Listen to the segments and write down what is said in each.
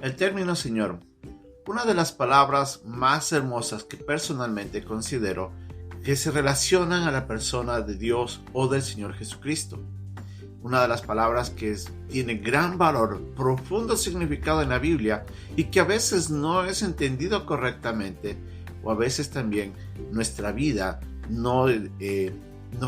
El término Señor, una de las palabras más hermosas que personalmente considero que se relacionan a la persona de Dios o del Señor Jesucristo. Una de las palabras que tiene gran valor, profundo significado en la Biblia y que a veces no es entendido correctamente, o a veces también nuestra vida no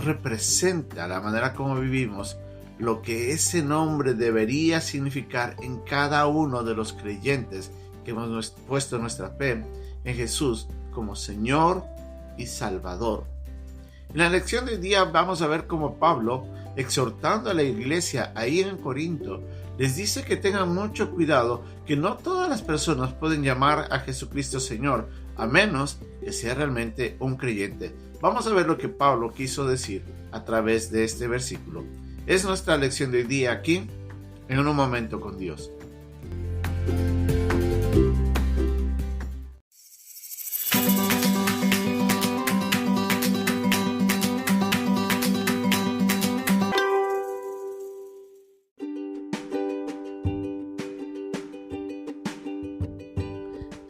representa la manera como vivimos lo que ese nombre debería significar en cada uno de los creyentes que hemos puesto nuestra fe en Jesús como Señor y Salvador. En la lección de hoy día vamos a ver cómo Pablo, exhortando a la iglesia ahí en Corinto, les dice que tengan mucho cuidado, que no todas las personas pueden llamar a Jesucristo Señor, a menos que sea realmente un creyente. Vamos a ver lo que Pablo quiso decir a través de este versículo. Es nuestra lección de hoy día aquí, en Un Momento con Dios.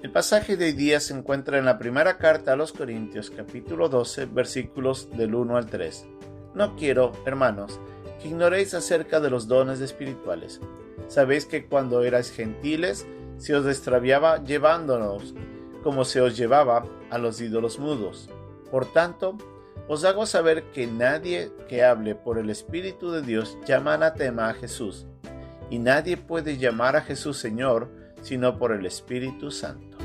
El pasaje de hoy día se encuentra en la primera carta a los Corintios, capítulo 12, versículos del 1 al 3. No quiero, hermanos, que ignoréis acerca de los dones espirituales. Sabéis que cuando erais gentiles, se os extraviaba llevándonos, como se os llevaba a los ídolos mudos. Por tanto, os hago saber que nadie que hable por el Espíritu de Dios llama anatema a Jesús, y nadie puede llamar a Jesús Señor, sino por el Espíritu Santo.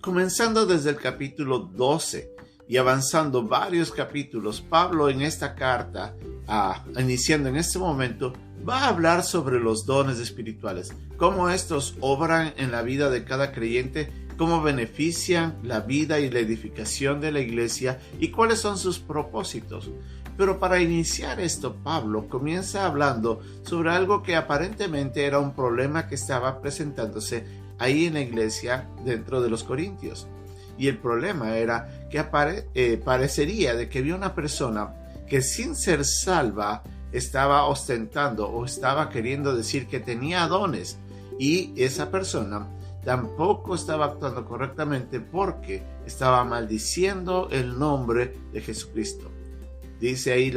Comenzando desde el capítulo 12 y avanzando varios capítulos, Pablo en esta carta, iniciando en este momento, va a hablar sobre los dones espirituales, cómo estos obran en la vida de cada creyente, cómo benefician la vida y la edificación de la iglesia y cuáles son sus propósitos. Pero para iniciar esto, Pablo comienza hablando sobre algo que aparentemente era un problema que estaba presentándose ahí en la iglesia dentro de los Corintios. Y el problema era que parecería de que había una persona que sin ser salva estaba ostentando o estaba queriendo decir que tenía dones, y esa persona tampoco estaba actuando correctamente porque estaba maldiciendo el nombre de Jesucristo. Dice ahí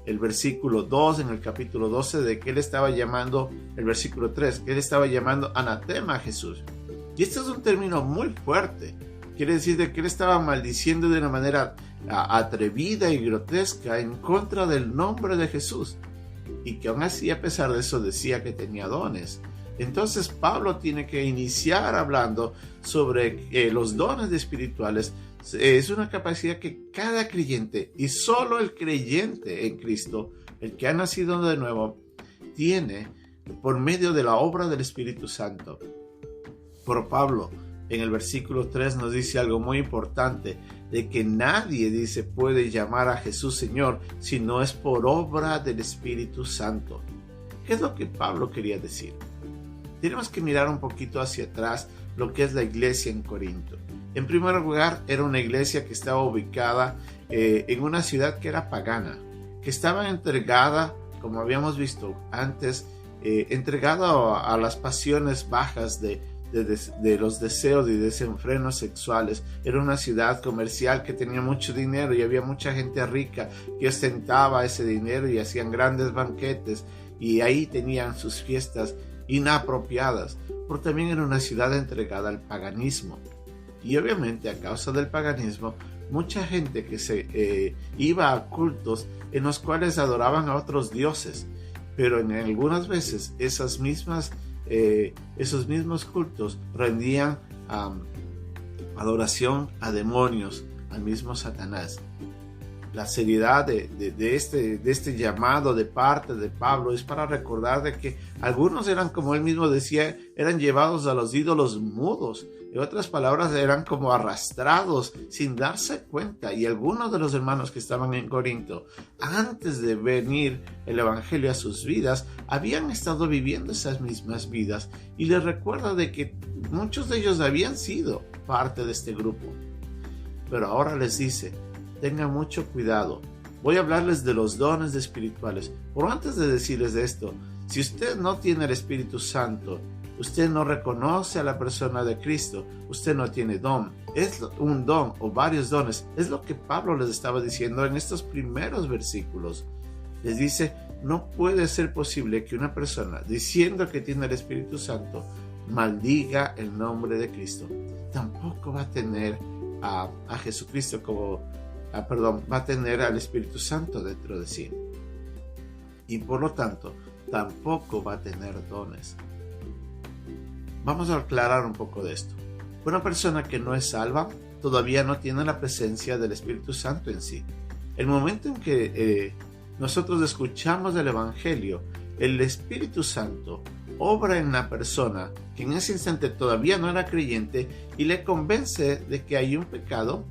el versículo 2 en el capítulo 12 de que él estaba llamando, el versículo 3, que él estaba llamando anatema a Jesús. Y este es un término muy fuerte. Quiere decir de que él estaba maldiciendo de una manera atrevida y grotesca en contra del nombre de Jesús. Y que aún así, a pesar de eso, decía que tenía dones. Entonces Pablo tiene que iniciar hablando sobre los dones espirituales. Es una capacidad que cada creyente, y solo el creyente en Cristo, el que ha nacido de nuevo, tiene por medio de la obra del Espíritu Santo. Pero Pablo en el versículo 3 nos dice algo muy importante, de que nadie, dice, puede llamar a Jesús Señor si no es por obra del Espíritu Santo. ¿Qué es lo que Pablo quería decir? Tenemos que mirar un poquito hacia atrás lo que es la iglesia en Corinto. En primer lugar, era una iglesia que estaba ubicada en una ciudad que era pagana, que estaba entregada, como habíamos visto antes, entregada a las pasiones bajas de los deseos y desenfrenos sexuales. Era una ciudad comercial que tenía mucho dinero y había mucha gente rica que ostentaba ese dinero y hacían grandes banquetes, y ahí tenían sus fiestas inapropiadas, pero también era una ciudad entregada al paganismo. Y obviamente, a causa del paganismo, mucha gente que se iba a cultos en los cuales adoraban a otros dioses, pero en algunas veces esos mismos cultos rendían adoración a demonios, al mismo Satanás. La seriedad de este llamado de parte de Pablo es para recordar de que algunos eran, como él mismo decía, eran llevados a los ídolos mudos. En otras palabras, eran como arrastrados sin darse cuenta. Y algunos de los hermanos que estaban en Corinto, antes de venir el evangelio a sus vidas, habían estado viviendo esas mismas vidas. Y les recuerda de que muchos de ellos habían sido parte de este grupo. Pero ahora les dice tengan mucho cuidado. Voy a hablarles de los dones espirituales. Pero antes de decirles esto, si usted no tiene el Espíritu Santo, usted no reconoce a la persona de Cristo, usted no tiene don. Es un don o varios dones. Es lo que Pablo les estaba diciendo en estos primeros versículos. Les dice, no puede ser posible que una persona, diciendo que tiene el Espíritu Santo, maldiga el nombre de Cristo. Tampoco va a tener a Jesucristo va a tener al Espíritu Santo dentro de sí. Y por lo tanto, tampoco va a tener dones. Vamos a aclarar un poco de esto. Una persona que no es salva todavía no tiene la presencia del Espíritu Santo en sí. El momento en que nosotros escuchamos el Evangelio, el Espíritu Santo obra en la persona que en ese instante todavía no era creyente y le convence de que hay un pecado,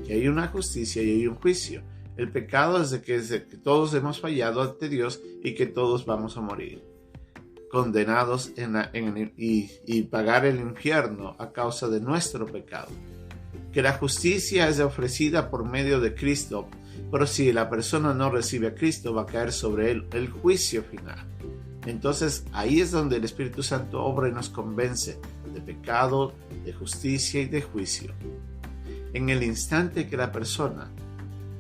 que hay una justicia y hay un juicio. El pecado es de que todos hemos fallado ante Dios y que todos vamos a morir, condenados y pagar el infierno a causa de nuestro pecado. Que la justicia es ofrecida por medio de Cristo, pero si la persona no recibe a Cristo, va a caer sobre él el juicio final. Entonces ahí es donde el Espíritu Santo obra y nos convence de pecado, de justicia y de juicio. En el instante que la persona,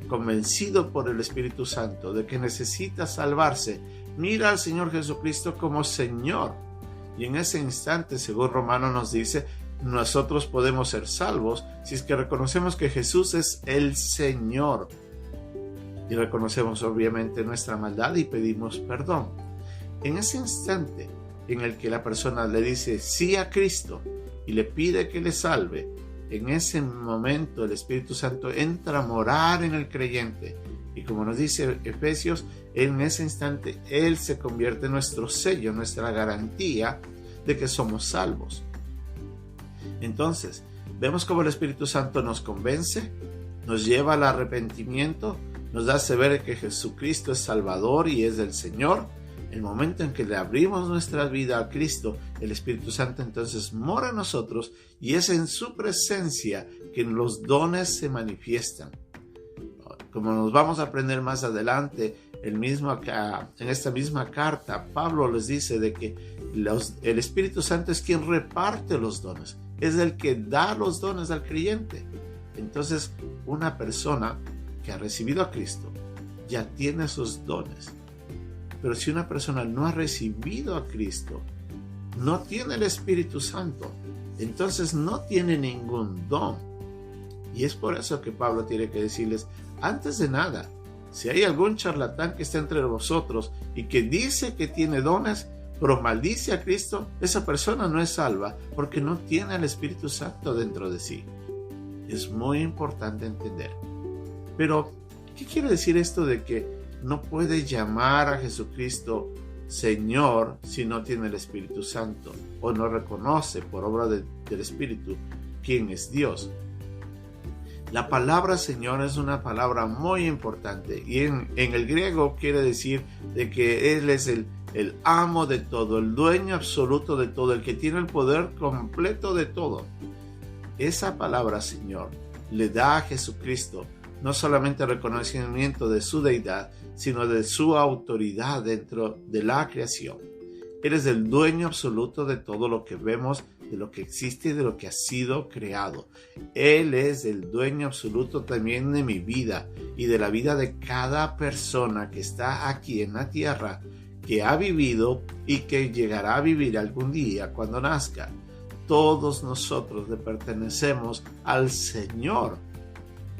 convencido por el Espíritu Santo de que necesita salvarse, mira al Señor Jesucristo como Señor, y en ese instante, según Romanos nos dice, nosotros podemos ser salvos si es que reconocemos que Jesús es el Señor y reconocemos obviamente nuestra maldad y pedimos perdón. En ese instante en el que la persona le dice sí a Cristo y le pide que le salve, en ese momento el Espíritu Santo entra a morar en el creyente. Y como nos dice Efesios, en ese instante Él se convierte en nuestro sello, nuestra garantía de que somos salvos. Entonces, vemos cómo el Espíritu Santo nos convence, nos lleva al arrepentimiento, nos hace ver que Jesucristo es Salvador y es el Señor. El momento en que le abrimos nuestra vida a Cristo, el Espíritu Santo entonces mora en nosotros y es en su presencia que los dones se manifiestan. Como nos vamos a aprender más adelante, en esta misma carta, Pablo les dice de que el Espíritu Santo es quien reparte los dones, es el que da los dones al creyente. Entonces, una persona que ha recibido a Cristo ya tiene sus dones. Pero si una persona no ha recibido a Cristo, no tiene el Espíritu Santo, entonces no tiene ningún don. Y es por eso que Pablo tiene que decirles, antes de nada, si hay algún charlatán que está entre vosotros y que dice que tiene dones, pero maldice a Cristo, esa persona no es salva porque no tiene el Espíritu Santo dentro de sí. Es muy importante entender. Pero, ¿qué quiere decir esto de que no puede llamar a Jesucristo Señor si no tiene el Espíritu Santo o no reconoce por obra del Espíritu quién es Dios? La palabra Señor es una palabra muy importante y en el griego quiere decir de que Él es el amo de todo, el dueño absoluto de todo, el que tiene el poder completo de todo. Esa palabra Señor le da a Jesucristo no solamente el reconocimiento de su deidad, sino de su autoridad dentro de la creación. Él es el dueño absoluto de todo lo que vemos, de lo que existe y de lo que ha sido creado. Él es el dueño absoluto también de mi vida y de la vida de cada persona que está aquí en la tierra, que ha vivido y que llegará a vivir algún día cuando nazca. Todos nosotros le pertenecemos al Señor.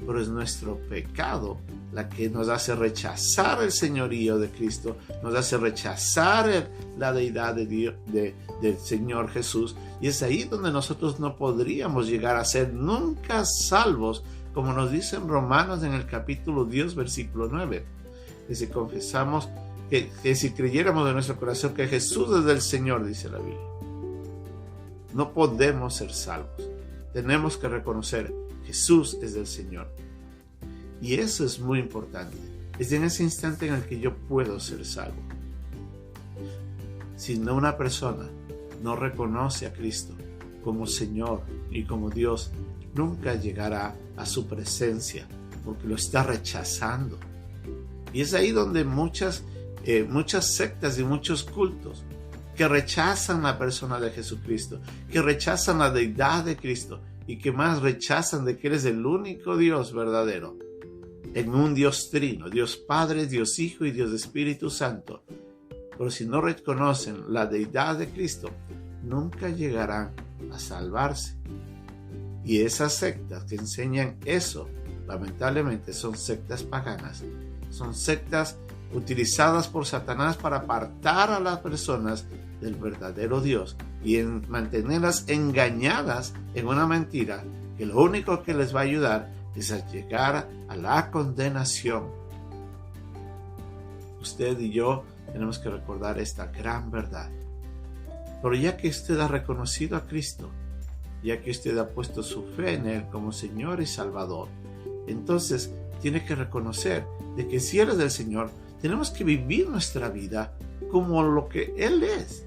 Pero es nuestro pecado la que nos hace rechazar el señorío de Cristo, nos hace rechazar la deidad de Dios, del Señor Jesús, y es ahí donde nosotros no podríamos llegar a ser nunca salvos, como nos dice en Romanos en el capítulo 10, versículo 9, que si confesamos, que si creyéramos en nuestro corazón que Jesús es el Señor, dice la Biblia, no podemos ser salvos. Tenemos que reconocer Jesús es el Señor. Y eso es muy importante. Es en ese instante en el que yo puedo ser salvo. Si una persona no reconoce a Cristo como Señor y como Dios, nunca llegará a su presencia. porque lo está rechazando. Y es ahí donde muchas sectas y muchos cultos que rechazan la persona de Jesucristo, que rechazan la deidad de Cristo y que más rechazan de que Él es el único Dios verdadero, en un Dios trino, Dios Padre, Dios Hijo y Dios Espíritu Santo. Pero si no reconocen la deidad de Cristo, nunca llegarán a salvarse. Y esas sectas que enseñan eso, lamentablemente son sectas paganas, son sectas utilizadas por Satanás para apartar a las personas del verdadero Dios y en mantenerlas engañadas en una mentira que lo único que les va a ayudar es a llegar a la condenación. Usted y yo tenemos que recordar esta gran verdad. Pero ya que usted ha reconocido a Cristo, ya que usted ha puesto su fe en Él como Señor y Salvador, entonces tiene que reconocer de que si Él es del Señor, tenemos que vivir nuestra vida como lo que Él es.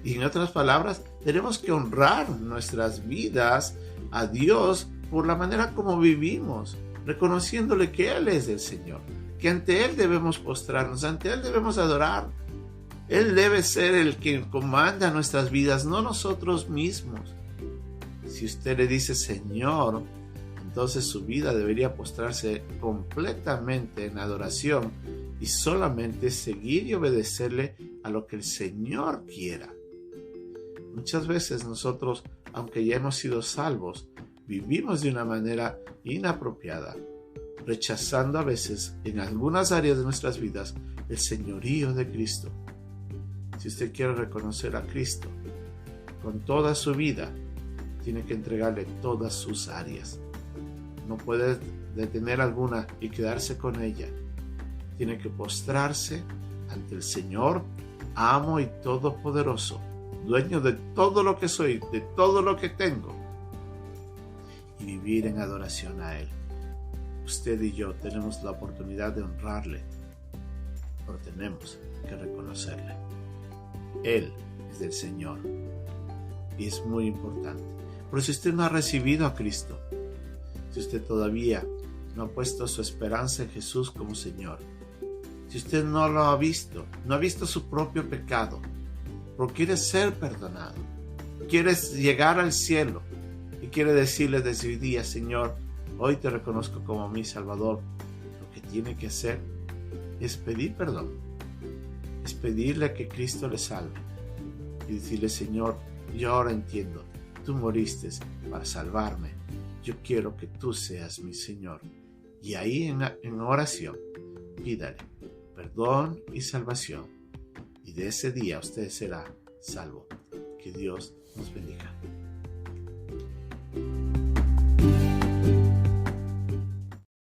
Y en otras palabras, tenemos que honrar nuestras vidas a Dios por la manera como vivimos, reconociéndole que Él es el Señor, que ante Él debemos postrarnos, ante Él debemos adorar. Él debe ser el que comanda nuestras vidas, no nosotros mismos. Si usted le dice Señor, entonces su vida debería postrarse completamente en adoración y solamente seguir y obedecerle a lo que el Señor quiera. Muchas veces nosotros, aunque ya hemos sido salvos, vivimos de una manera inapropiada, rechazando a veces en algunas áreas de nuestras vidas el señorío de Cristo. Si usted quiere reconocer a Cristo con toda su vida, tiene que entregarle todas sus áreas. No puede detener alguna y quedarse con ella. Tiene que postrarse ante el Señor, amo y todopoderoso, dueño de todo lo que soy, de todo lo que tengo, y vivir en adoración a Él. Usted y yo tenemos la oportunidad de honrarle, pero tenemos que reconocerle. Él es del Señor y es muy importante. Pero si usted no ha recibido a Cristo, si usted todavía no ha puesto su esperanza en Jesús como Señor, si usted no lo ha visto, no ha visto su propio pecado, pero quiere ser perdonado, quiere llegar al cielo y quiere decirle desde hoy día, Señor, hoy te reconozco como mi Salvador, lo que tiene que hacer es pedir perdón, es pedirle que Cristo le salve y decirle, Señor, yo ahora entiendo, tú moriste para salvarme, yo quiero que tú seas mi Señor. Y ahí en oración, pídale perdón y salvación. Y de ese día usted será salvo. Que Dios nos bendiga.